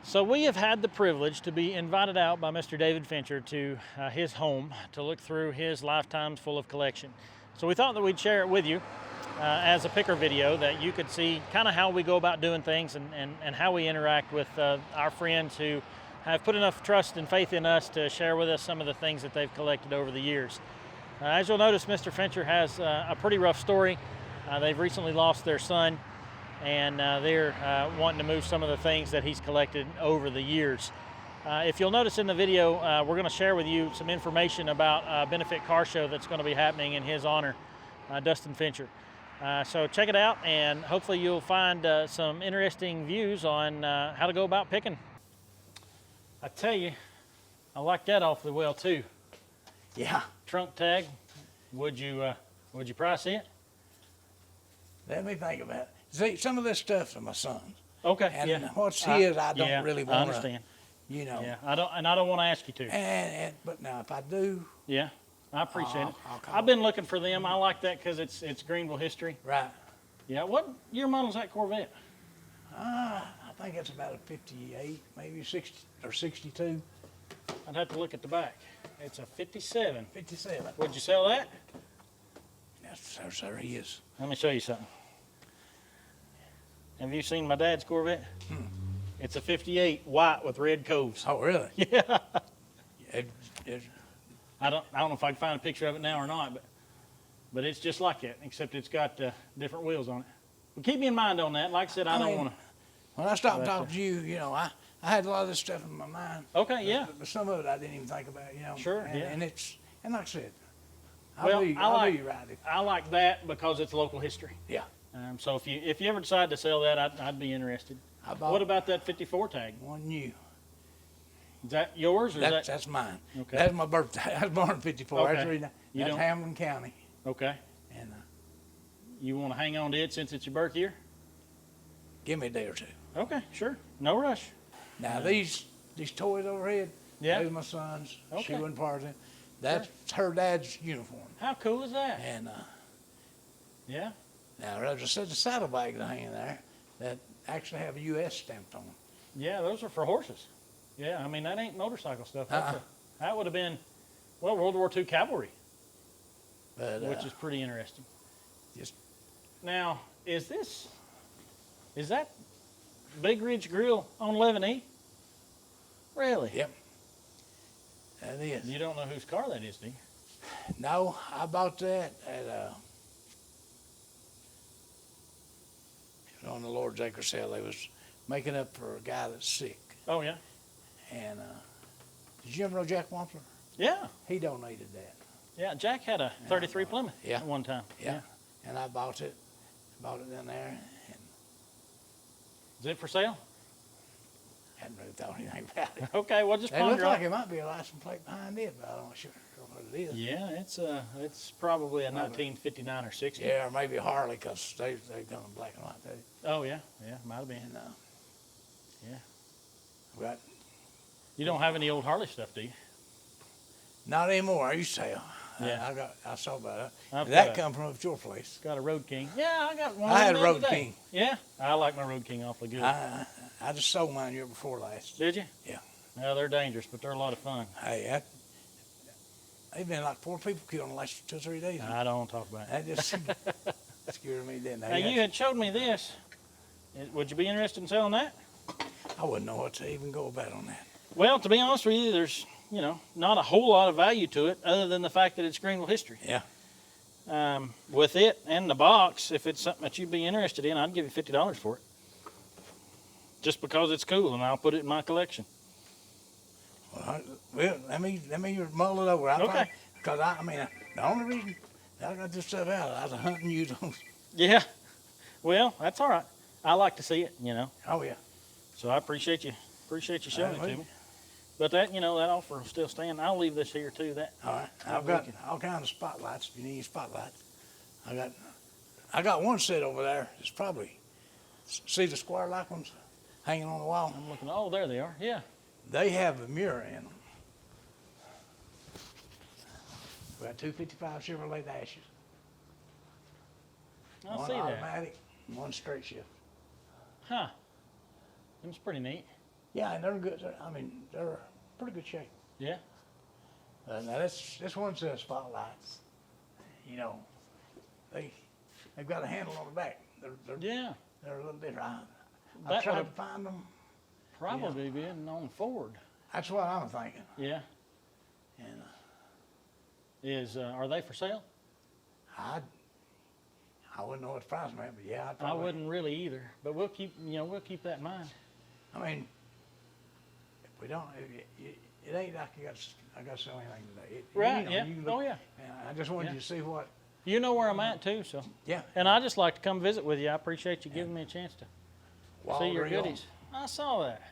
So we have had the privilege to be invited out by Mr. David Fincher to his home to look through his lifetimes full of collection. So we thought that we'd share it with you as a picker video that you could see kind of how we go about doing things and how we interact with our friends who have put enough trust and faith in us to share with us some of the things that they've collected over the years. As you'll notice, Mr. Fincher has a pretty rough story. They've recently lost their son, and they're wanting to move some of the things that he's collected over the years. If you'll notice in the video, we're going to share with you some information about a benefit car show that's going to be happening in his honor, Dustin Fincher. So check it out, and hopefully you'll find some interesting views on how to go about picking. I tell you, I like that awfully well too. Yeah. Trunk tag, would you price it? Let me think about it. See, some of this stuff's for my son's. Okay. And yeah. what's his, I don't really want to. I understand. You know. Yeah. I don't want to ask you to. But now if I do. Yeah. I appreciate it. I'll I've been looking for them. I like that because it's Greenville history. Right. Yeah. What year model's that Corvette? I think it's about a 58, maybe 60 or 62. I'd have to look at the back. It's a 57. 57. Would you sell that? Yes, sir, he is. Let me show you something. Have you seen my dad's Corvette? It's a 58 white with red coves. Oh, really? Yeah. It, I don't know if I can find a picture of it now or not, but it's just like that, except it's got different wheels on it. But keep me in mind on that. Like I said, I don't want to. When I stopped talking to you, you know, I had a lot of this stuff in my mind. Okay, yeah. But some of it I didn't even think about, you know. Sure, and, yeah. And like I said, Well, I'll be right. I like that because it's local history. Yeah. So if you ever decide to sell that, I'd be interested. What about that 54 tag? One new. Is that yours or That's mine. Okay. That's my birthday. I was born in 54. Okay. That's Hamlin County. Okay. And you want to hang on to it since it's your birth year? give me a day or two. Okay, sure. No rush. Now these toys overhead, Yeah. those are my son's. Okay. She wasn't part of it. That's her dad's uniform. How cool is that? And Yeah. now there's a set of saddlebags hanging there that actually have a U.S. stamped on them. Yeah, those are for horses. Yeah, I mean, that ain't motorcycle stuff. Uh-uh. That would have been, well, World War II cavalry, But which is pretty interesting. just Now, is that Big Ridge Grill on 11E? Really? yep. That is. You don't know whose car that is, do you? No, I bought that at on the Lord's Acre sale. They was making up for a guy that's sick. Oh, yeah? And did you ever know Jack Wampler? Yeah. He donated that. Yeah, Jack had a 33 Plymouth Yeah. at one time. Yeah. And I bought it in there, and Is it for sale? hadn't really thought anything about it. Okay, well, just It looked ponder like on. it might be a license plate behind it, but I'm not sure what it is. Yeah, it's probably a 1959 or 60. Yeah, or maybe Harley, because they come in black and white too. Oh, yeah, might have been. And Yeah. we got You don't have any old Harley stuff, do you? not anymore. I used to have. Yeah. I saw about I've that. That got come from up at your place. Got a Road King. Yeah, I got one. I had the a Road other day. King. Yeah, I like my Road King awfully good. I just sold mine year before last. Did you? Yeah. Well, they're dangerous, but they're a lot of fun. Hey, they've been like 4 people killed in the last 2 or 3 days. I don't talk about it. That just scared me, didn't Now, it? you had showed me this. Would you be interested in selling that? I wouldn't know what to even go about on that. Well, to be honest with you, there's, not a whole lot of value to it other than the fact that it's Greenville history. Yeah. With it and the box, if it's something that you'd be interested in, I'd give you $50 for it. Just because it's cool, and I'll put it in my collection. Well, let me mull it over. Okay. Because the only reason I got this stuff out, I was hunting you. Yeah. Well, that's all right. I like to see it, Oh yeah. So I appreciate you showing it Well, to me. But that, that offer will still stand. I'll leave this here too. All right. I've got all kinds of spotlights if you need spotlights. I got one set over there. It's probably, see the square like ones hanging on the wall? I'm looking. Oh, there they are. Yeah. They have a mirror in them. We got 255 Chevrolet Dashes. I One see that. automatic, one straight shift. Huh. That's pretty neat. Yeah, and they're good. I mean, they're pretty good shape. Yeah. Now this one's spotlights. You know, they've got a handle on the back. Yeah. They're a little different. I That tried would've to find them. probably been on Ford. That's what I'm thinking. Yeah. And Are they for sale? I wouldn't know what the price might, but yeah, I wouldn't really either, but we'll keep keep that in mind. I mean, if we don't, it ain't like I got to sell anything today. Right, You know, yeah. you can look, Oh, yeah. And I just wanted Yeah. you to see what. You know where I'm at too, so. Yeah. And I just like to come visit with you. I appreciate you giving me a chance to Wild see your reel. goodies. I saw that.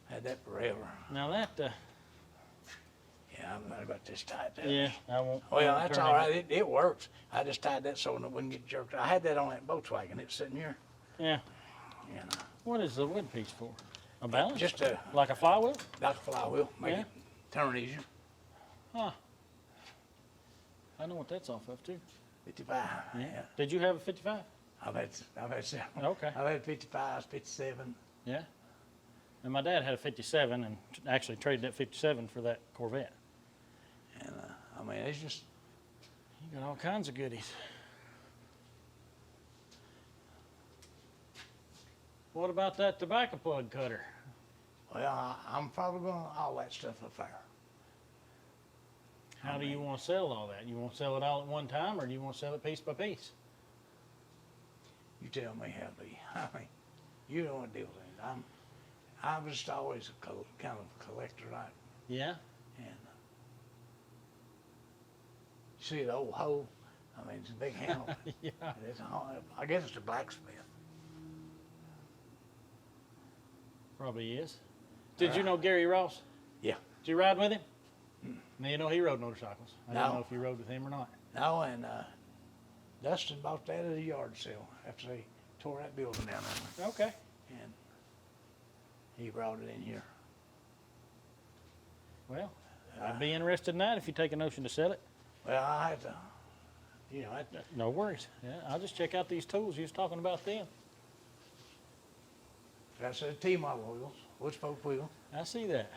Had that forever. Now that, Yeah, I'm not about this tight there. yeah, I won't. I Well, won't that's turn all it. right. It works. I just tied that so it wouldn't get jerked. I had that on that Volkswagen. It's sitting here. Yeah. And, What is the wood piece for? A balance? just Like a flywheel? like a flywheel, make Yeah. it turn easier. Huh. I know what that's off of too. 55. Yeah. Did you have a 55? I've had several. Okay. I've had 55s, 57. Yeah. And my dad had a 57 and actually traded that 57 for that Corvette. And I mean, it's just. You got all kinds of goodies. What about that tobacco plug cutter? Well, I'm probably going to all that stuff up there. How do you want to sell all that? You want to sell it all at one time, or do you want to sell it piece by piece? You tell me how to be. I mean, you don't want to deal with it. I'm just always a kind of a collector, right? Yeah. And you see the old hole? I mean, it's a big handle. Yeah. I guess it's a blacksmith. Probably is. Did you know Gary Ross? Yeah. Did you ride with him? Now you know he rode motorcycles. I No. don't know if you rode with him or not. No, and Dustin bought that at a yard sale after they tore that building down there. Okay. And he brought it in here. Well, I'd be interested in that if you take a notion to sell it. Well, I had to, No worries. Yeah, I'll just check out these tools you was talking about then. that's a T-model wheels, wood spoke wheel. I see that.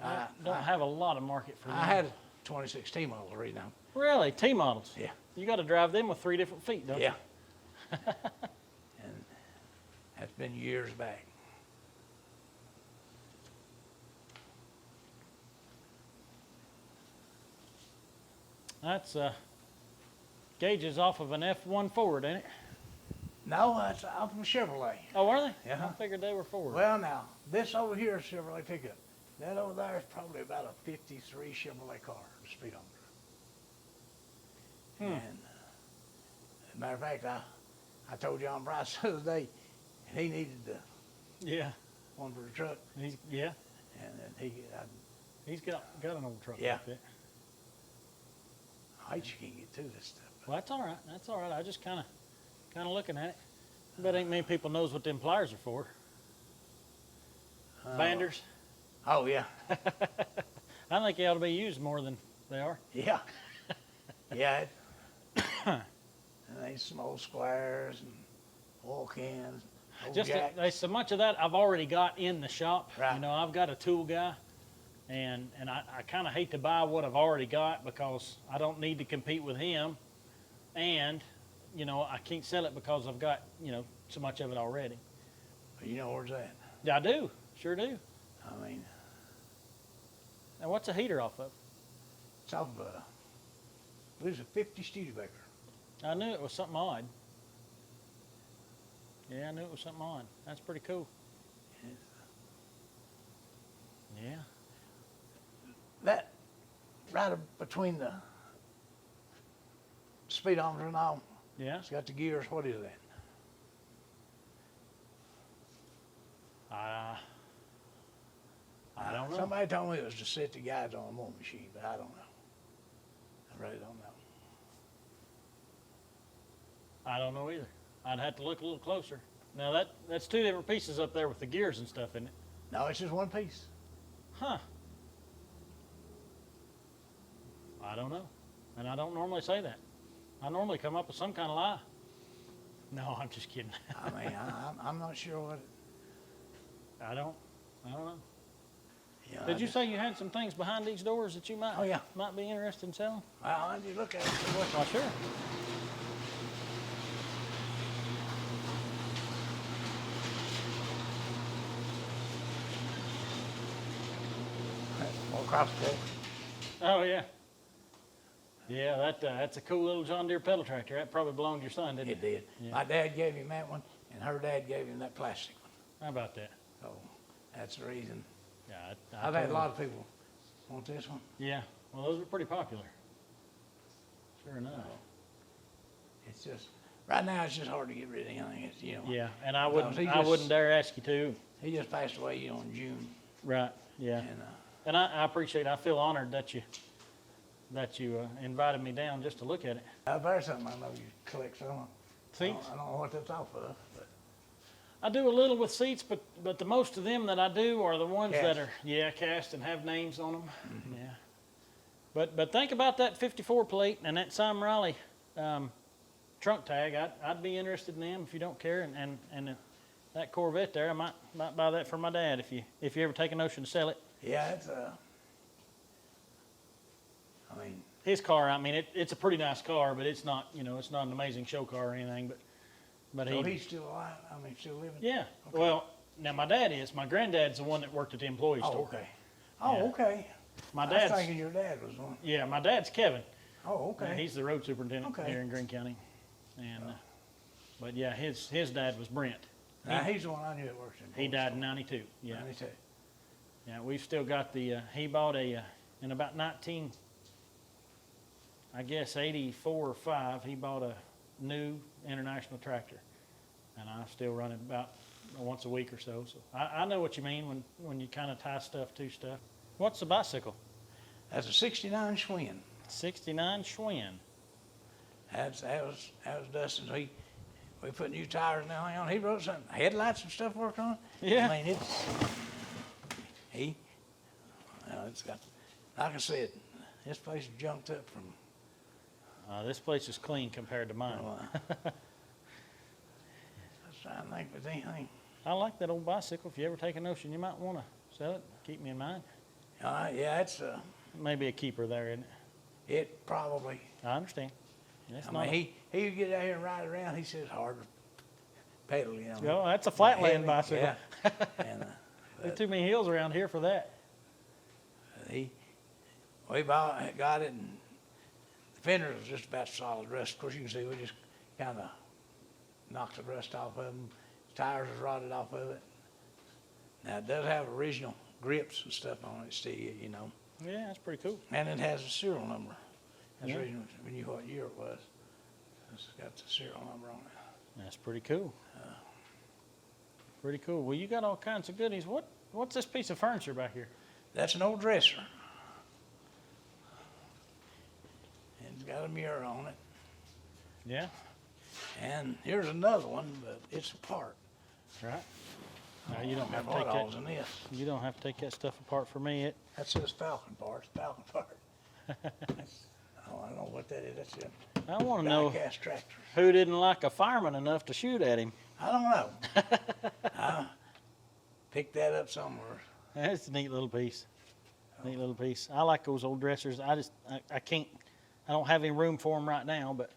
I I- don't have a lot of market for them. I had a 26 T-model right now. Really? T models? Yeah. You got to drive them with 3 different feet, don't Yeah. you? And that's been years back. That's gauges off of an F1 Ford, ain't it? No, that's out from Chevrolet. Oh, are they? Yeah. I figured they were Ford. Well, now, this over here is Chevrolet pickup. That over there is probably about a 53 Chevrolet car, the speedometer. And as a matter of fact, I told John Bryce the other day, he needed the Yeah. one for the truck, Yeah. and then He's got an old truck Yeah. like that. I hate you can't get to this stuff. Well, that's all right. That's all right. I just kind of looking at it. But ain't many people knows what them pliers are for. Banders. Oh, yeah, I think they ought to be used more than they are. yeah, yeah. And they some old squares and oil cans, old Just jacks. there's so much of that I've already got in the shop. Right. You know, I've got a tool guy, and I kind of hate to buy what I've already got because I don't need to compete with him, and you know I can't sell it because I've got so much of it already. You know where's that? Yeah, I do, sure do. I mean, Now what's a heater off of? it's off of I believe it's a 50 Studebaker. I knew it was something odd. Yeah, I knew it was something odd. That's pretty cool. Yeah. That right between the speedometer and all, Yeah. it's got the gears. What is that? I don't know. Somebody told me it was to set the guides on a mowing machine, but I don't know. I really don't know. I don't know either. I'd have to look a little closer. Now that's 2 different pieces up there with the gears and stuff in it. No, it's just one piece. Huh. I don't know. And I don't normally say that. I normally come up with some kind of lie. No, I'm just kidding. I mean, I'm not sure I don't know. You know, Did you say you had some things behind these doors that you might Oh, yeah. might be interested in selling? Well, if you look at it, see what's Well, sure. more crops there. Oh yeah. Yeah, that's a cool little John Deere pedal tractor. That probably belonged to your son, didn't it? It did. Yeah. My dad gave him that one, and her dad gave him that plastic one. How about that? So that's the reason. Yeah, I've had a lot of people want this one. Yeah, well, those are pretty popular. Sure enough. It's just right now. It's just hard to get rid of anything. It's, you know. Yeah, and I Because wouldn't dare ask you to. He just passed away, you know, in June, Right. Yeah. and And I appreciate. I feel honored that you invited me down just to look at it. there's something I know you collect some. See, I don't know what that's off of, but I do a little with seats, but the most of them that I do are the ones that Cast. are cast and have names on them. Yeah. But think about that 54 plate and that Simon Riley trunk tag. I'd be interested in them if you don't care. And that Corvette there, I might buy that for my dad if you ever take a notion to sell it. yeah, it's I mean, His car, I mean, it's a pretty nice car, but it's not it's not an amazing show car or anything. But so he, he's still alive. I mean, still living. yeah. Okay. Well, now my dad is. My granddad's the one that worked at the employee Oh, store. okay. Oh, Yeah. okay. My I was dad's. thinking your dad was one. Yeah, my dad's Kevin. Oh, okay. He's the road superintendent Okay. here in Greene County. And but yeah, his dad was Brent. Now, he's the one I knew that works in. He died in '92. Yeah, 92. yeah. We've still got the. He bought in about 19, I guess 84 or 5. He bought a new international tractor, and I still run it about once a week or so. So I know what you mean when you kind of tie stuff to stuff. What's the bicycle? That's a '69 Schwinn. 69 Schwinn. That was Dustin's. We put new tires and everything on. He wrote something. Headlights and stuff worked on. Yeah. I mean, it's got, like I said, this place is junked up from. This place is clean compared to mine. I was trying to think if there's anything. I like that old bicycle. If you ever take a notion, you might want to sell it. Keep me in mind. Yeah, it's Maybe a keeper there, isn't it? it probably. I understand. It's I not. mean, he would get out here and ride around. He says hard to pedal, you know. That's a flatland Heavy, bicycle. Yeah. And There's too many hills around here for that. we got it, and the fender was just about solid rust. Of course, you can see we just kind of knocked the rust off of them. Tires was rotted off of it. Now it does have original grips and stuff on it still, you know, Yeah, that's pretty cool. and it has a serial number. That's Yeah. the reason we knew what year it was. It's got the serial number on it. That's pretty cool. Pretty cool. Well, you got all kinds of goodies. What's this piece of furniture back here? That's an old dresser. It's got a mirror on it. Yeah. And here's another one, but it's apart. Right. Now you don't have to What take all's that. in this? You don't have to take that stuff apart for me. That says Falcon part. Falcon part. I don't know what that is. That's a I want to know die-cast tractor. who didn't like a fireman enough to shoot at him. I don't know. I picked that up somewhere. That's a neat little piece. Neat little piece. I like those old dressers. I can't. I don't have any room for them right now, but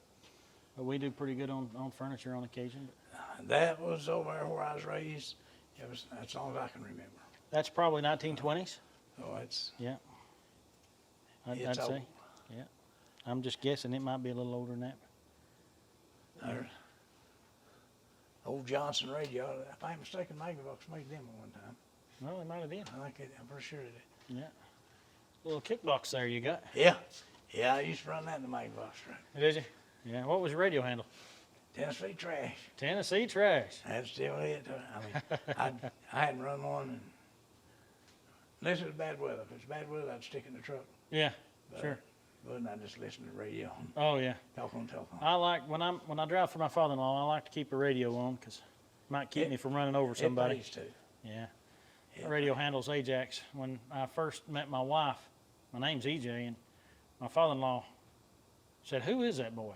we do pretty good on furniture on occasion. That was over there where I was raised. That's all I can remember. That's probably 1920s. So it's Yeah. I'd It's say. old. Yeah. I'm just guessing it might be a little older than that. there's old Johnson radio. If I'm mistaken, Magnavox made them at one time. Well, they might have been. I'm pretty sure they did. Yeah. Little kickbox there you got. Yeah. I used to run that in the Magnavox truck. Did you? Yeah. What was your radio handle? Tennessee Trash. Tennessee Trash. That's still it. I mean, I hadn't run one, and unless it was bad weather. If it's bad weather, I'd stick it in the truck. Yeah. But Sure. Wouldn't I just listen to the radio and Oh yeah. talk on telephone? I like when I drive for my father-in-law. I like to keep a radio on because it might keep me from running over somebody. It pays too. Yeah. It The radio handles Ajax. When I first met my wife, my name's EJ, and my father-in-law said, "Who is that boy?"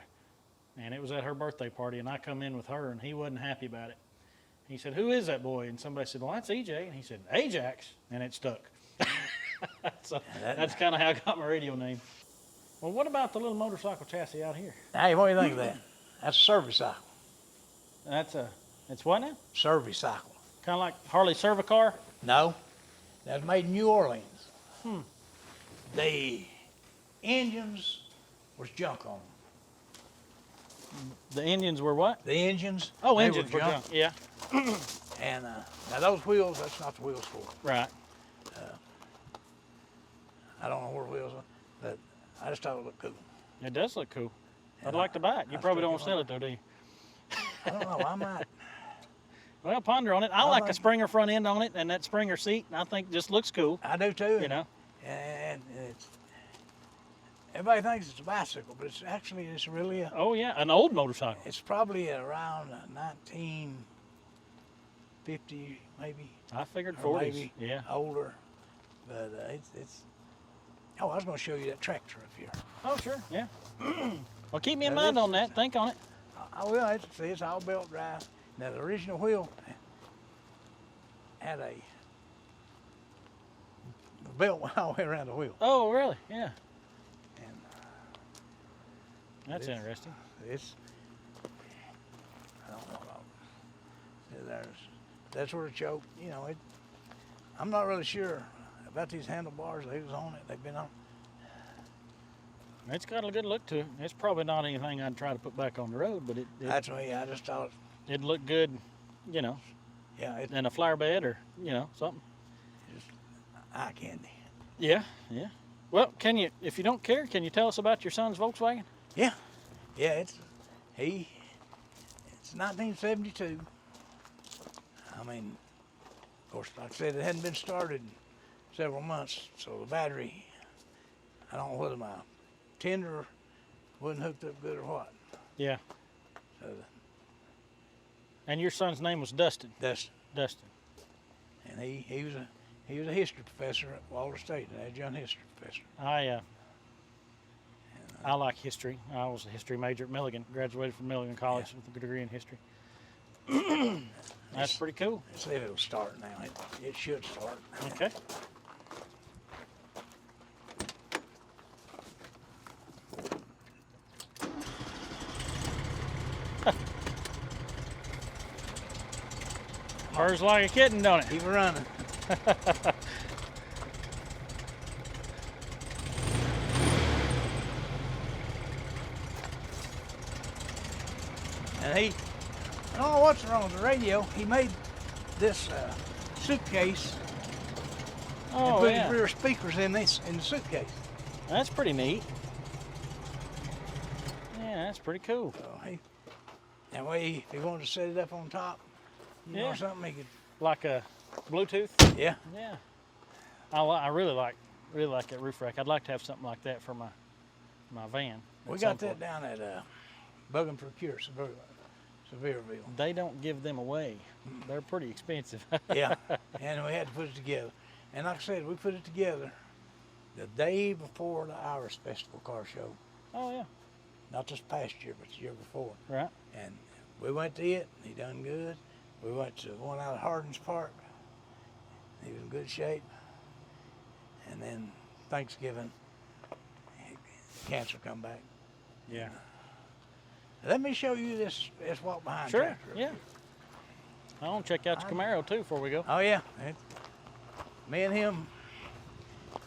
And it was at her birthday party, and I come in with her, and he wasn't happy about it. He said, "Who is that boy?" And somebody said, "Well, that's EJ." And he said, "Ajax," and it stuck. So that's kind of how I got my radio name. Well, what about the little motorcycle chassis out here? Hey, what do you think of that? That's a service cycle. It's what now? Service cycle. Kind of like Harley Cervicar? No, that's made in New Orleans. The engines was junk on them. The engines were what? The engines. Oh, they engines were junk. Yeah. And now those wheels, that's not the wheels for it. Right. I don't know where the wheels are, but I just thought it looked cool. It does look cool. And I'd like to buy it. You I probably still don't get sell one. it though, do you? I don't know. I might. Well, ponder on it. I Well, like I- the Springer front end on it and that Springer seat. And I think just looks cool. I do too. You know. And it's everybody thinks it's a bicycle, but it's really a. Oh yeah, an old motorcycle. It's probably around 1950 maybe. I figured Or 40s. maybe Yeah. older, but it's. Oh, I was going to show you that tractor up here. Oh sure. Yeah. Well, keep me in Now, mind this on that. is- Think on it. I will. It's all belt drive. Now the original wheel had a the belt went all the way around the wheel, Oh really? Yeah. and That's It's- interesting. it's. I don't know. That's where it choked. You know, I'm not really sure about these handlebars. They was on it. They've been on. It's got a good look to it. It's probably not anything I'd try to put back on the road, but That's me. I just thought, it'd look good, you know, yeah, it's in a flower bed or, you know, something. just eye candy. Yeah, yeah. Well, if you don't care, can you tell us about your son's Volkswagen? Yeah, it's 1972. I mean, of course, like I said, it hadn't been started in several months, so the battery, I don't know whether my tender wasn't hooked up good or what. Yeah. So And your son's name was Dustin. that's Dustin. and he was a history professor at Walter State, an adjunct history professor. I like history. I was a history major at Milligan. Graduated from Milligan College with a degree in history. That's pretty cool. Let's see if it'll start now. It should start. Okay. Purrs like a kitten, don't it? Keep it running. And I don't know what's wrong with the radio. He made this suitcase and Oh put yeah, his rear speakers in the suitcase. that's pretty neat. Yeah, that's pretty cool. So that way, if he wanted to set it up on top, you know, Yeah. or something, he could. Like a Bluetooth. Yeah. Yeah. I really like that roof rack. I'd like to have something like that for my van. We at some got that point. down at Bug and Procure, Sevierville. They don't give them away. They're pretty expensive. Yeah, and we had to put it together. And like I said, we put it together the day before the Irish Festival car show. Oh yeah. Not this past year, but the year before. Right. And we went to it, and he done good. We went to one out of Hardin's Park. He was in good shape. And then Thanksgiving, cancer come back. Yeah. Let me show you this walk behind Sure. tractor. Yeah. I want to check out the Camaro too before we go. Oh yeah. Me and him,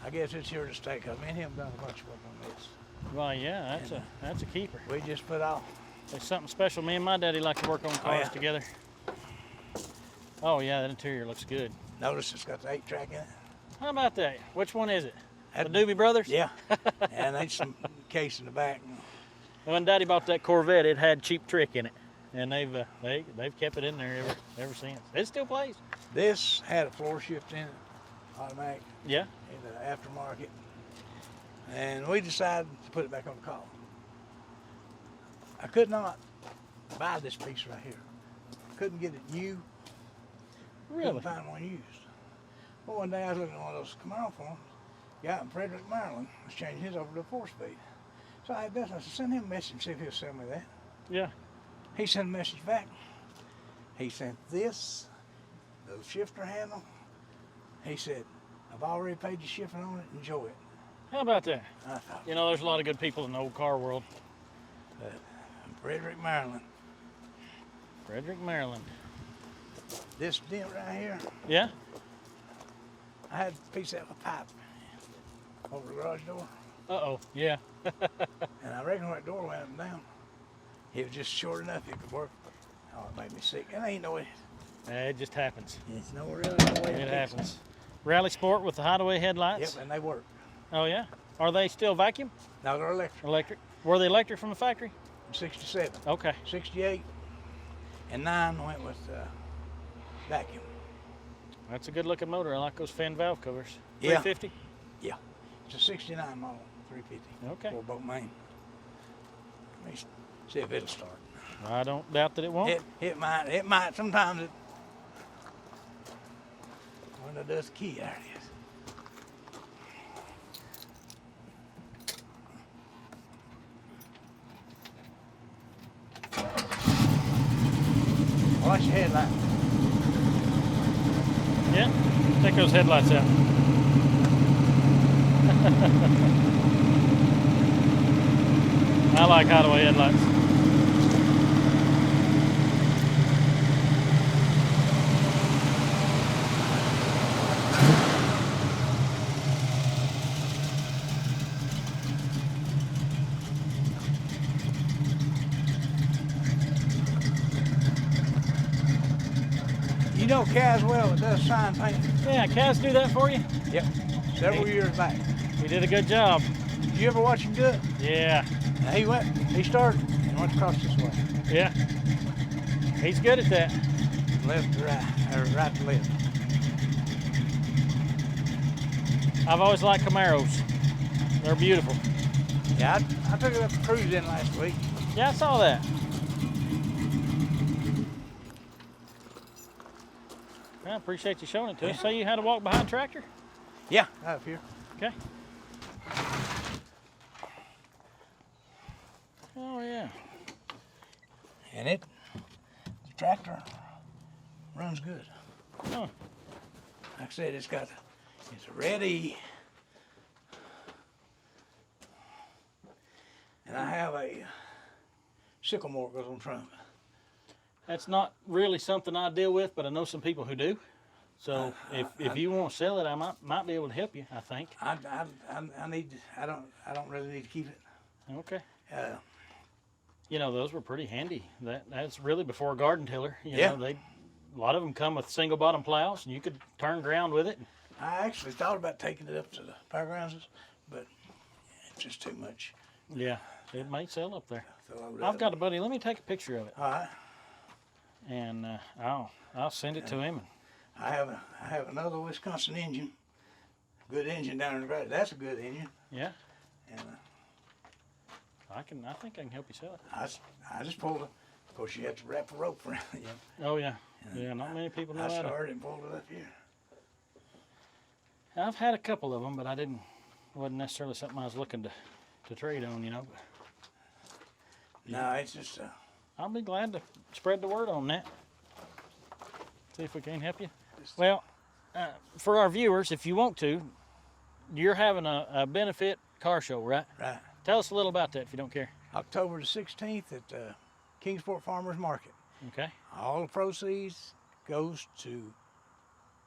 I guess it's here to stay, because me and him done a bunch of work on this. Well, yeah, that's a keeper. We just put off. It's something special. Me and my daddy like to work on cars yeah. together. Oh yeah, that interior looks good. Notice it's got the 8-track in it. How about that? Which one is it? The That- Doobie Brothers? Yeah. And there's some case in the back. When Daddy bought that Corvette, it had Cheap Trick in it, and they've kept it in there ever since. It still plays. This had a floor shift in it, automatic, Yeah. in the aftermarket. And we decided to put it back on the column. I could not buy this piece right here. Couldn't get it new. Really? Couldn't find one used. Well, one day I was looking at one of those Camaro forms. Guy in Frederick, Maryland was changing his over to a 4-speed. So I had this. I said, send him a message and see if he'll sell me that. Yeah. He sent a message back. He sent this, the shifter handle. He said, I've already paid you shipping on it, enjoy it. How about that? I thought, You know, there's a lot of good people in the old car world. Frederick, Maryland. Frederick, Maryland. This dent right here, Yeah? I had a piece of a pipe over the garage door. Uh-oh, yeah. And I reckon when that door went up and down, it was just short enough it could work. Oh, it made me sick. And ain't no way. It just happens. It's no really no way. It happens. Rally Sport with the Hideaway headlights? Yep, and they work. Oh, yeah? Are they still vacuum? Now they're electric. Electric? Were they electric from the factory? 67, Okay. 68, and 9 went with vacuum. That's a good looking motor. I like those fan valve covers. Yeah. 350? Yeah. It's a 69 model, 350. Okay. 4-bolt main. Let me see if it'll start. I don't doubt that it won't. It might. Sometimes it. When it does the key, there it is. Watch your headlight. Yeah. Take those headlights out. I like Hideaway headlights. You know Caswell does sign painting. Yeah, Kaz do that for you? Yep. Several years back. He did a good job. Did you ever watch him do it? Yeah. Now he started and went across this way. Yeah. He's good at that. Left to right, or right to left. I've always liked Camaros. They're beautiful. Yeah, I took it up to cruise in last week. Yeah, I saw that. I appreciate you showing it to us. So you had to walk behind tractor? Yeah, right up here. Okay. Oh yeah. And the tractor runs good. Oh. Like I said, it's ready. And I have a sycamore goes on front of it. That's not really something I deal with, but I know some people who do. So if you want to sell it, I might be able to help you. I think. I don't really need to keep it. Okay. Uh, You know, those were pretty handy. That's really before a garden tiller. You Yeah. know, a lot of them come with single bottom plows, and you could turn ground with it. I actually thought about taking it up to the fairgrounds, but it's just too much. Yeah, it may sell up there. So I've got a buddy. Let me take a picture of it, All right. and I'll send it to him. I have another Wisconsin engine. Good engine down in the garage. That's a good engine. Yeah, And I think I can help you sell it. I just pulled it. Of course, you have to wrap a rope around it. Oh yeah, yeah. Not many people know I that. started and pulled it up here. I've had a couple of them, but wasn't necessarily something I was looking to trade on. You know. No, it's just I'll be glad to spread the word on that. See if we can help you. Just- Well, for our viewers, if you want to, you're having a benefit car show, right? right. Tell us a little about that if you don't care. October the 16th at Kingsport Farmers Market. Okay. All the proceeds goes to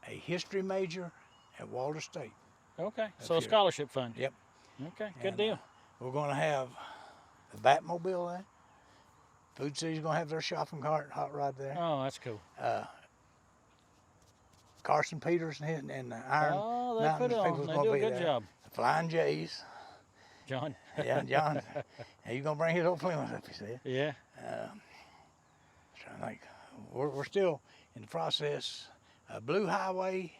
a history major at Walter State. Okay. So a here. scholarship fund. Yep. Okay. Good And, deal. We're going to have the Batmobile there. Food City's going to have their shopping cart, hot rod there. Oh, that's cool. Carson Peters and the Iron Oh, they Mountain put it on. people's They gonna do a be good there. job, The Flying Jays. John. Yeah, John. And you're going to bring his old Plymouth up, he said. Yeah. Trying to think. We're still in the process. Blue Highway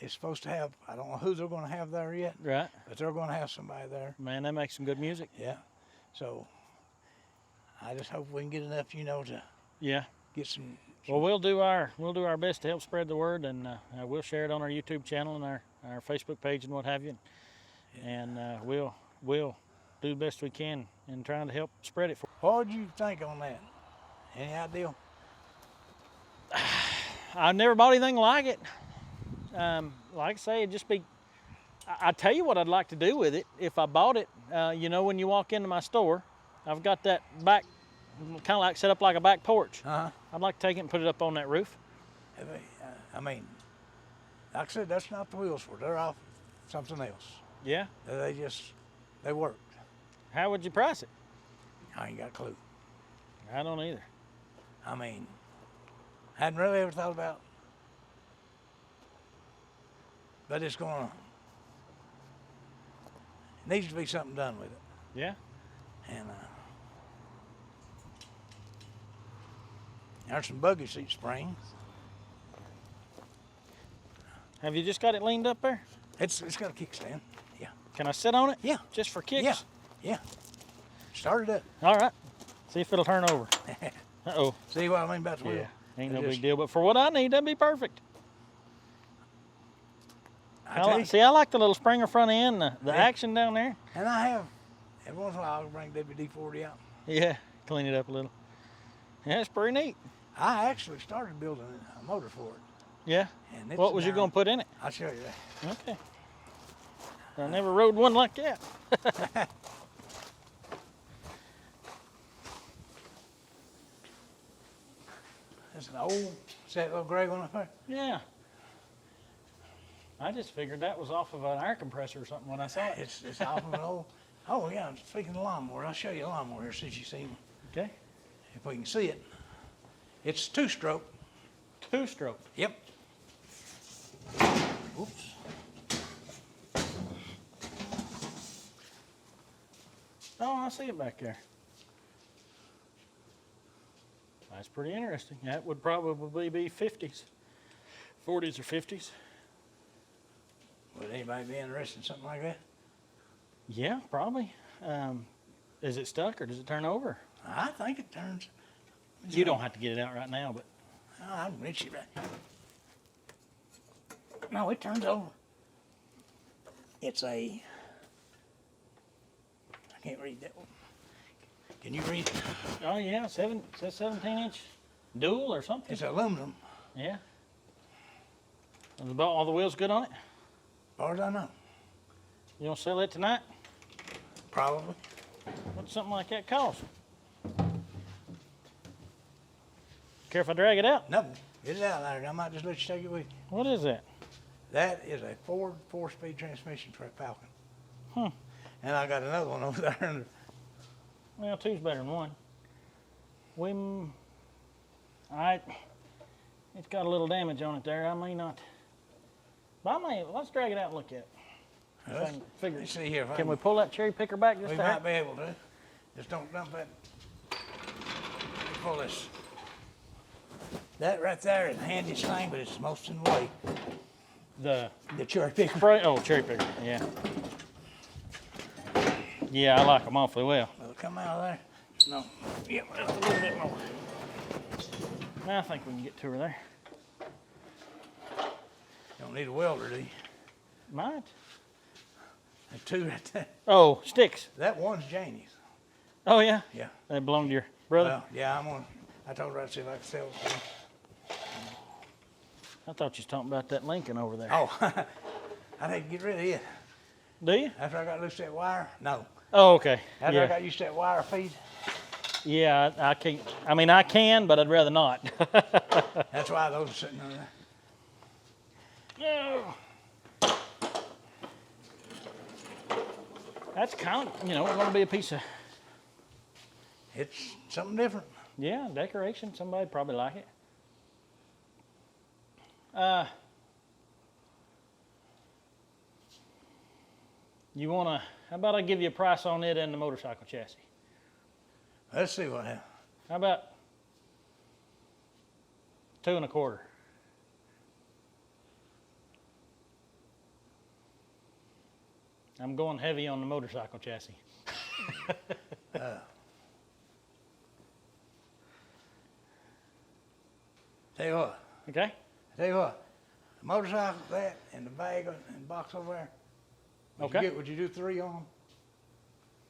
is supposed to have, I don't know who they're going to have there yet, Right. but they're going to have somebody there. Man, they make some good music. Yeah. So I just hope we can get enough, to Yeah. get some. Well, we'll do our best to help spread the word, and we'll share it on our YouTube channel and our Facebook page and what have you. And we'll do the best we can in trying to help spread it for. What would you think on that? Any idea? I've never bought anything like it. Like I say, it'd just be, I tell you what I'd like to do with it if I bought it. You know, when you walk into my store, I've got that back, kind of like set up like a back porch. Uh-huh. I'd like to take it and put it up on that roof. I mean, like I said, that's not the wheels for it. They're off something else. Yeah. They worked. How would you price it? I ain't got a clue. I don't either. I mean, hadn't really ever thought about, but it's going to, needs to be something done with it. Yeah. And there's some buggy seat springs. Have you just got it leaned up there? It's got a kickstand. Yeah. Can I sit on it? Yeah. Just for kicks? Yeah. Yeah. Start it up. All right. See if it'll turn over. Uh-oh. See what I mean about the wheel? Yeah. Ain't no big deal, but for what I need, that'd be perfect. See, I like the little Springer front end, the action down there. And I have, every once in a while, I'll bring WD-40 out. Yeah, clean it up a little. Yeah, it's pretty neat. I actually started building a motor for it. Yeah? And What was you going to put in it? I'll show you that. Okay. I never rode one like that. It's an old, see that little gray one up there? Yeah. I just figured that was off of an air compressor or something when I saw it. It's off of an old, oh yeah, speaking of lawnmower, I'll show you a lawnmower here since you see one. Okay. If we can see it. It's two-stroke. Two-stroke. Yep. Oops. Oh, I see it back there. That's pretty interesting. That would probably be 50s. 40s or 50s. Would anybody be interested in something like that? Yeah, probably. Is it stuck or does it turn over? I think it turns. You don't have to get it out right now, but. Oh, I'm Richie right. No, it turns over. It's a, I can't read that one. Can you read? Oh yeah, it says 17-inch dual or something. It's aluminum. Yeah. All the wheels good on it? As far as I know. You gonna sell it tonight? Probably. What's something like that cost? Care if I drag it out? No, get it out there. I might just let you take it with you. What is that? That is a Ford 4-speed transmission for a Falcon. Hmm. And I got another one over there. Well, two's better than one. It's got a little damage on it there. I may not. But let's drag it out and look at it. Let's see here. Can we pull that cherry picker back just We there? might be able to. Just don't dump that. Pull this. That right there is the handiest thing, but it's most in the way. The cherry picker. Cherry picker, yeah. Yeah, I like them awfully well. Will it come out of there? No. Yep, just a little bit more. Now I think we can get to her there. You don't need a welder, do you? Might. There's two right there. Oh, sticks. That one's Janie's. Oh, yeah? Yeah. They belong to your brother? Well, yeah, I told her I'd see if I could sell it to him. I thought you was talking about that Lincoln over there. Oh, I think get rid of it. Do you? After I got loose that wire? No. Oh, okay. After I got used to that wire feed? Yeah, I can't. I mean, I can, but I'd rather not. That's why those are sitting on there. No. That's kind of, going to be a piece of. It's something different. Yeah, decoration. Somebody'd probably like it. How about I give you a price on it and the motorcycle chassis? Let's see what happens. How about $2.25? I'm going heavy on the motorcycle chassis. Tell you what. Okay? Tell you what. The motorcycle, that, and the bag and box over there. Would you do 3 on them?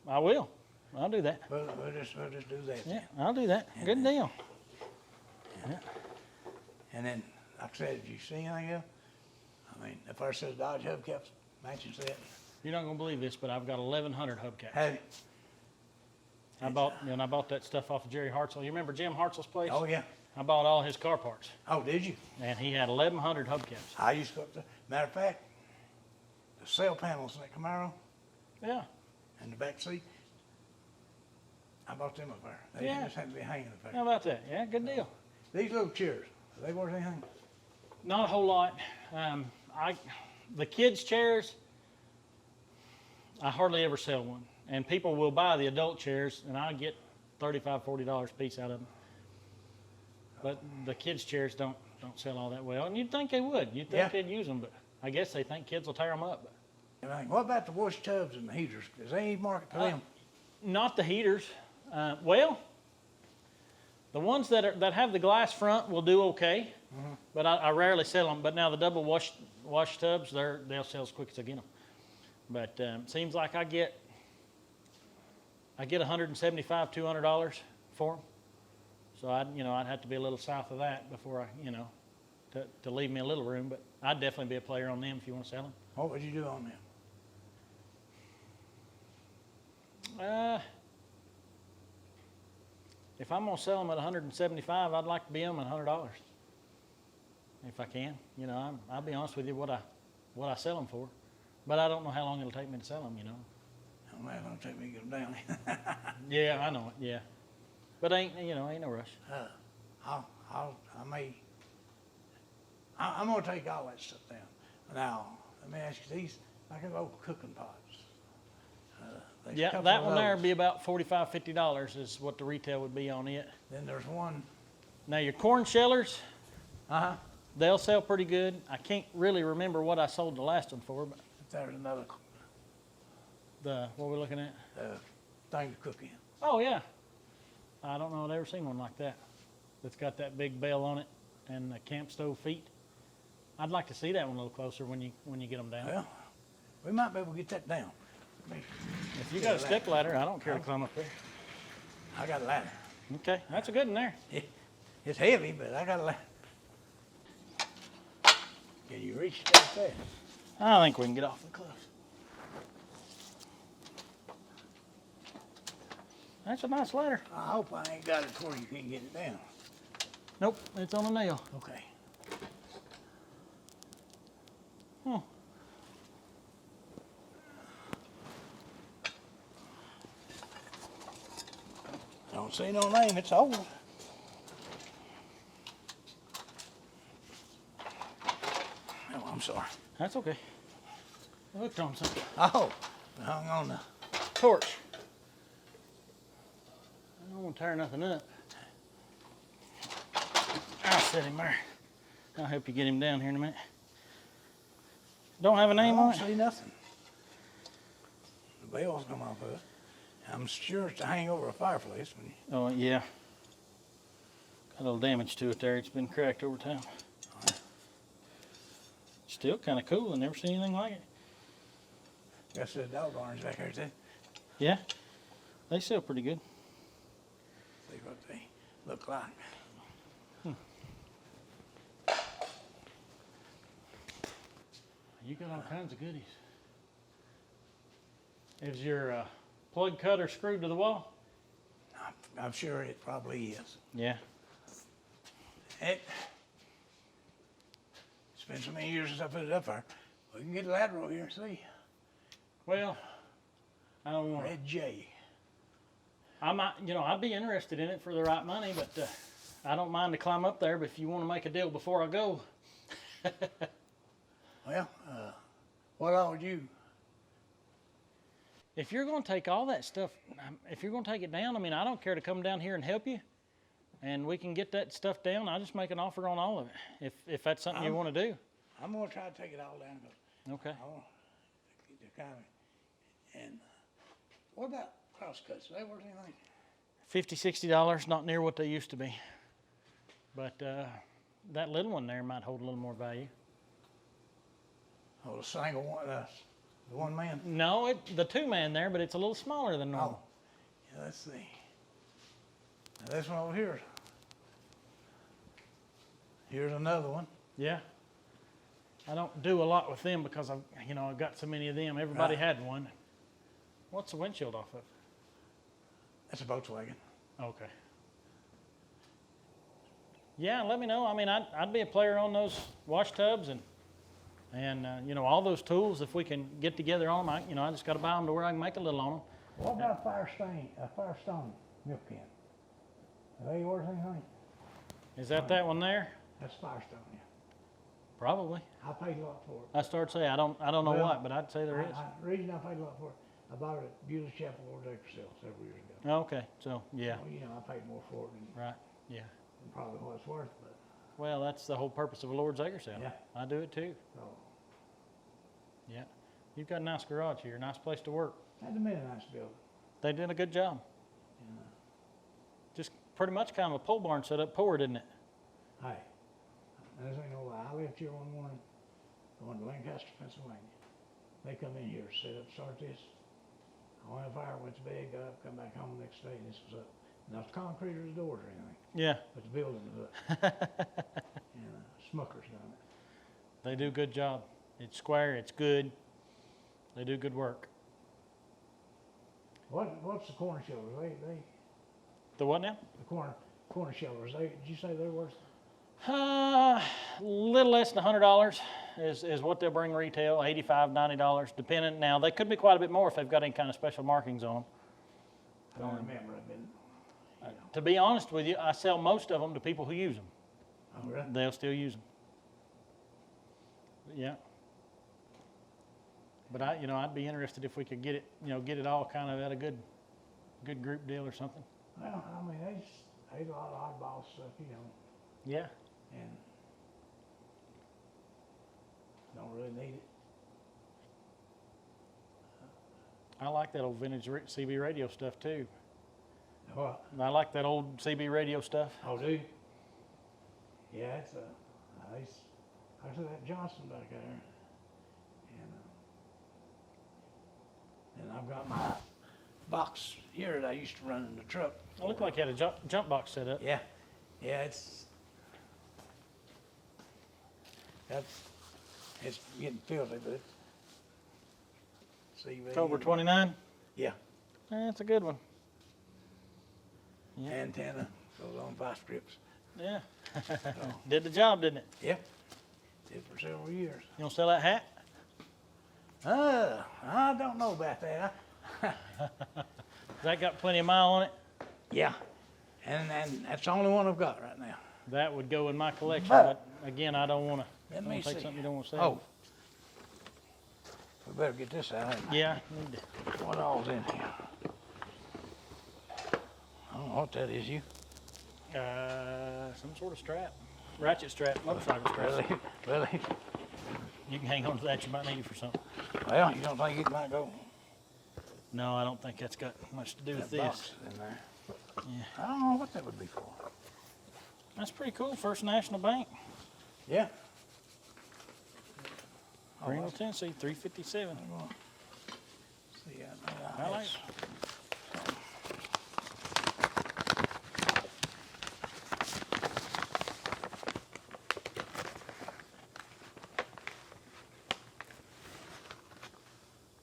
I will. I'll do that. We'll just do that. Yeah, I'll do that. Good deal. Yeah. And then like I said, did you see anything else? I mean, the first set of Dodge hubcaps, matching set. You're not gonna believe this, but I've got 1,100 hubcaps. Have you? I bought that stuff off of Jerry Hartzell. You remember Jim Hartzell's place? Oh, yeah. I bought all his car parts, Oh, did you? and he had 1,100 hubcaps. I used to go up there. Matter of fact, the sail panels in that Camaro Yeah. and the back seat, I bought them up there. They Yeah. just had to be hanging up How there. about that? Yeah, good deal. These little chairs, are they worth anything? Not a whole lot. The kids' chairs, I hardly ever sell one. And people will buy the adult chairs, and I get $35, $40 a piece out of them. But the kids' chairs don't sell all that well. And you'd think they would. You'd think Yeah. they'd use them, but I guess they think kids will tear them up. And I think, what about the wash tubs and the heaters? Is there any market for them? Not the heaters. Well, the ones that have the glass front will do okay, but I rarely sell them. But now the double wash tubs, they'll sell as quick as I get them. But seems like I get $175, $200 for them. So I'd have to be a little south of that before I, to leave me a little room. But I'd definitely be a player on them if you want to sell them. What would you do on them? If I'm gonna sell them at $175, I'd like to be on them at $100, if I can. I'll be honest with you, what I sell them for, but I don't know how long it'll take me to sell them. Oh, man, it'll take me to get them down. Yeah, I know it. Yeah, but ain't no rush. I'm gonna take all that stuff down. Now, let me ask you, these, like them old cooking pots. There's a Yeah, couple that of one there would those. be about $45, $50 is what the retail would be on it. Then there's one, Now your corn shellers, uh-huh, they'll sell pretty good. I can't really remember what I sold the last one for, but there's another what we're looking at. thing to cook in. Oh yeah, I don't know I've ever seen one like that. That's got that big bell on it and the camp stove feet. I'd like to see that one a little closer when you get them down. Well, we might be able to get that down. If you got a step ladder, I don't care to climb up there. I got a ladder. Okay, that's a good one there. It's heavy, but I got a ladder. Can you reach that fast? I think we can get off the cliff. That's a nice ladder. I hope I ain't got it where you can't get it down. Nope, it's on a nail. Okay. Hmm. Don't see no name, it's old. Oh, I'm sorry. That's okay. I looked on something. Oh, we hung on the, Torch. I don't want to tear nothing up. I'll set him there. I'll help you get him down here in a minute. Don't have a I name on don't it? see nothing. The bell's come off of it. I'm sure it's to hang over a fireplace. When you, Oh, yeah. Got a little damage to it there. It's been cracked over time. Still kind of cool. I never seen anything like it. that's the dog orange back there too. Yeah, they sell pretty good. See what they look like. You got all kinds of goodies. Is your plug cutter screwed to the wall? I'm sure it probably is. Yeah. It's been so many years since I put it up there. We can get a lateral here and see. Well, I don't want. Red J. I might, I'd be interested in it for the right money, but I don't mind to climb up there. But if you want to make a deal before I go, Well, what all would you? if you're going to take all that stuff, if you're going to take it down, I don't care to come down here and help you, and we can get that stuff down. I'll just make an offer on all of it, if that's something you want to do. I'm gonna try to take it all down. Okay. I want to kind of. And what about crosscuts? Are they worth anything? $50, $60, not near what they used to be. But that little one there might hold a little more value. Oh, the single one, the one man. No, the two-man there, but it's a little smaller than normal. Oh, yeah, let's see. Now this one over here. Here's another one. Yeah. I don't do a lot with them because I've got so many of them. Everybody Right. had one. What's the windshield off of? That's a Volkswagen. Okay. Yeah, let me know. I mean, I'd be a player on those wash tubs and all those tools. If we can get together on them, I just got to buy them to where I can make a little on them. What about a Firestone milk can? Are they worth anything? Is that one there? That's Firestone, yeah. Probably. I paid a lot for it. I started to say I don't know Well, what, but I'd say there is. The reason I paid a lot for it, I bought it at Beulah Chapel or Acre Sale several years ago. Oh, okay, so yeah, Well, I paid more for it right, yeah. than probably what it's worth, but, Well, that's the whole purpose of a Lord's Acre sale. Yeah. I do it too. so, Yeah. You've got a nice garage here, nice place to work. had to be a nice building. They did a good job. And, Just pretty much kind of a pole barn set up poor, didn't it? hey, there's ain't no lie. I left here one morning, going to Lancaster, Pennsylvania. They come in here, set up, start this. I went up there, went to bed, got up, come back home the next day, and this was up. Not the concrete or the doors or anything, Yeah. but the building was up. And Smucker's done it. They do a good job. It's square, it's good. They do good work. What's the corner shelters? They The what now? the corner shelters. Did you say they're worth? Little less than $100 is what they'll bring retail, $85, $90, depending. Now, they could be quite a bit more if they've got any kind of special markings on them. I don't remember. I've been. To be honest with you, I sell most of them to people who use them. Oh, really? They'll still use them. Yeah. But I'd be interested if we could get it all kind of at a good group deal or something. Well, I mean, there's a lot of oddball stuff, Yeah. and don't really need it. I like that old vintage CB radio stuff too. What? I like that old CB radio stuff. Oh, do you? Yeah, it's I see that Johnson back there, and I've got my box here that I used to run in the truck. It looked like you had a jump box set up. Yeah, it's getting filthy, but it's CV. October 29. Yeah, That's a good one. Yeah. antenna goes on 5 strips. Yeah. Did the job, didn't it? Yeah, did for several years. You gonna sell that hat? I don't know about that. That got plenty of mile on it? Yeah, and that's the only one I've got right now. That would go in my collection, But- but again, I don't want Let to me take see. something you don't want to sell. Oh, we better get this out. Hadn't we? Yeah, need to. What all's in here? I don't know what that is. You Some sort of strap. Ratchet strap, motorcycle strap. really, really? You can hang on to that, you might need it for something. Well, you don't think it might go? No, I don't think that's got much to do with That box this. in there. Yeah. I don't know what that would be for. That's pretty cool, First National Bank. Yeah. Oh, Greenville, that's- Tennessee, 357. I'm gonna see, I like it.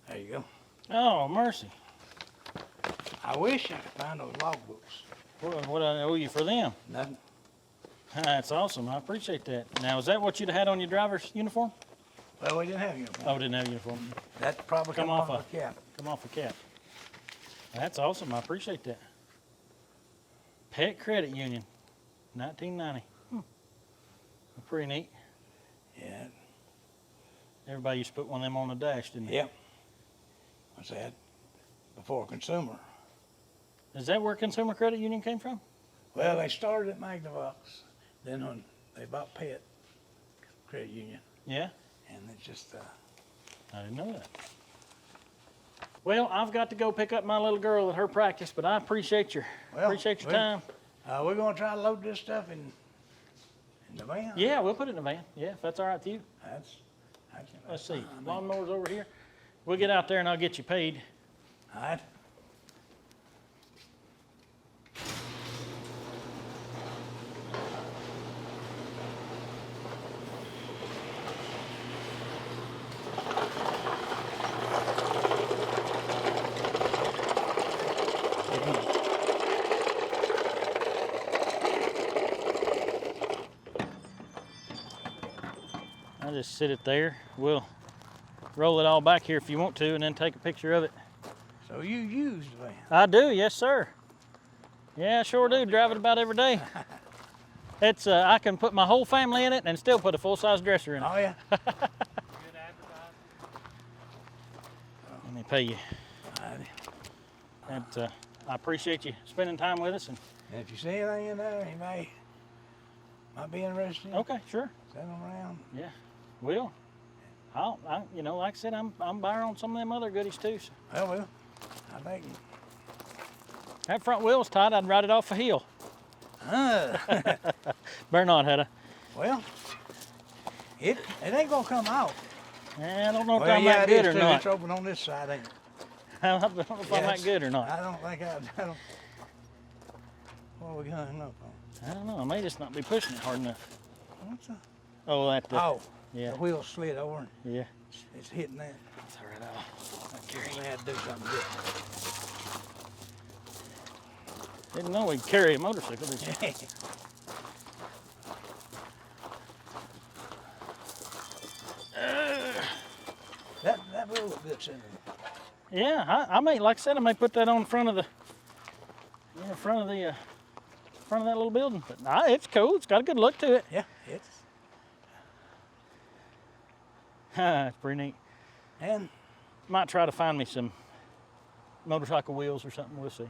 There you go. Oh, mercy. I wish I could find those logbooks. What I owe you for them? Nothing. That's awesome. I appreciate that. Now, is that what you'd have had on your driver's uniform? Well, we didn't have uniform. Oh, didn't have uniform. That probably Come come off off the cap. Come off a cap. That's awesome. I appreciate that. Pet Credit Union, 1990. Pretty neat. Yeah. Everybody used to put one of them on the dash, didn't they? Yep. What's that? Before consumer. Is that where Consumer Credit Union came from? Well, they started at Magnavox. Then when they bought Pet Credit Union, Yeah, and it's just I didn't know that. Well, I've got to go pick up my little girl at her practice, but I appreciate your time. we're gonna try to load this stuff in the van. Yeah, we'll put it in the van. Yeah, if that's all right with you. That's Let's see. fine. Lawnmower's over here. We'll get out there and I'll get you paid. All right. just sit it there. We'll roll it all back here if you want to, and then take a picture of it. So you use the van? I do, yes sir. Yeah, I sure do. Drive it about every day. It's I can put my whole family in it and still put a full-size dresser in it. Oh yeah. Let me pay you. Alrighty. And, I appreciate you spending time with us. And And if you see anything in there, you might be interested in. okay, sure. Send them around. Yeah, will. You know, like I said, I'm buyer on some of them other goodies too. So. Well, I think. That front wheel's tight. I'd ride it off a hill. Better not, had I? Well, it ain't gonna come out. I don't know if Well, I'm yeah, that it good is or too. not. It's open on this side, ain't it? I don't know if I'm that it's- good or not. I don't think I don't. What are we hung up on? I don't know. I may just not be pushing it hard enough. What's that? Oh, that. Oh, Yeah. the wheel slid over. Yeah. It's hitting that. That's all right. I'll carry We had to do something good. Didn't know we'd carry a motorcycle, did you? That will look good, Senator. Yeah, I may, like I said, I may put that on front of the, front of that little building. But nah, it's cool. It's got a good look to it. Yeah, it's It's pretty neat. and Might try to find me some motorcycle wheels or something. We'll see.